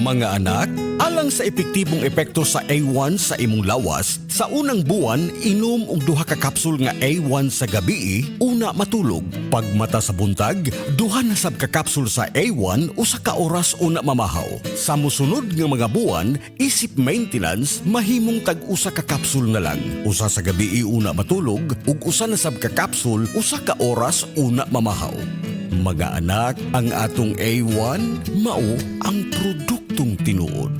Mga anak, alang sa epektibong epekto sa A1 sa imong lawas, sa unang buwan inom og 2 ka kapsul nga A1 sa gabi una matulog. Pagmata sa buntag, 2 na sab ka kapsul sa A1 usa ka oras una mamahaw. Sa mosunod nga mga buwan, isip maintenance mahimong tag-usa ka kapsul na lang. Usa sa gabi una matulog ug usa na sab ka kapsul usa ka oras una mamahaw. Mga anak, ang atong A1 mao ang produktong tinuod.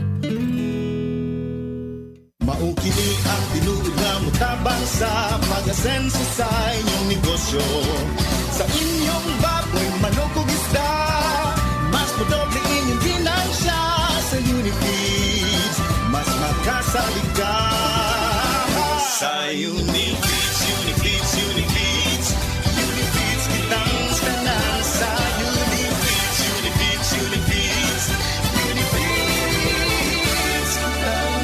Mao kini ang tinuod nga mutabang sa pag-asenso sa inyong negosyo. Sa inyong baboy, manok ug isda, mas modoble inyong ginansya sa Unifeeds. Mas makasalig ka sa Unifeeds, Unifeeds, Unifeeds. Unifeeds kitang tanan sa Unifeeds, Unifeeds, Unifeeds. Unifeeds kitang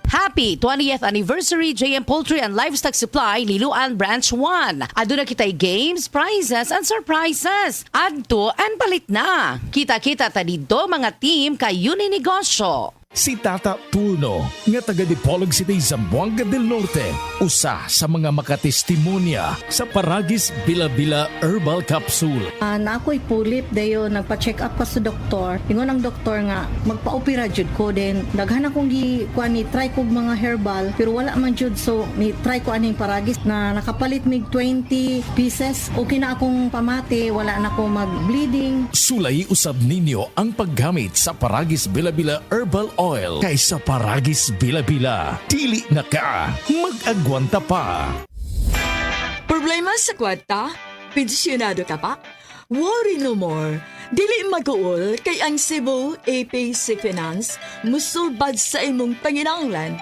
Happy 20th Anniversary JM Poultry and Livestock Supply Liloan Branch 1. Aduna kitay games, prizes, and surprises. Adto and palit na. Kita-kita ta dito mga team kay Uninegosyo. Si Tata Turno, nga taga Dipolog City, Zamboanga del Norte, usa sa mga makatestimonya sa Paragis Bila-Bila Herbal Capsule. Na ako'y pulip dayo nagpa-check up ka sa doktor. Ingon ang doktor nga magpa-opera jud ko din. Daghan akong kuan ni try kog mga herbal pero wala man jud, so ni try ko aning Paragis na nakapalit mig 20 pieces. Okay na akong pamati, wala na ako mag-bleeding. Sulay usab ninyo ang paggamit sa Paragis Bila-Bila Herbal Oil kaysa Paragis Bila-Bila. Dili na ka, mag-agwanta pa. Problema sa kwarta? Pensyonado ka pa? Worry no more. Dili mag-uol kay ang Cebu APC Finance musulbad sa imong panginahanglan.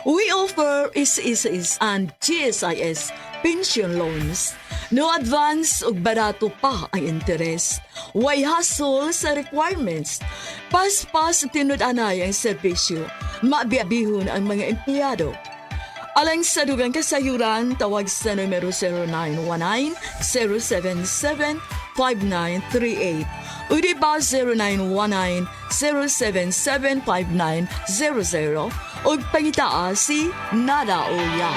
We offer SSS and GSIS pension loans. No advance ug barato pa ang interest. Way hassle sa requirements. Pas-pas tinud-anay ang serbisyo. Mabiabihon ang mga empleyado. Alang sa dugang kasayuran, tawag sa numero 0919-077-5938 o diba 0919-077-5900 o pangitaas si Nada Oya.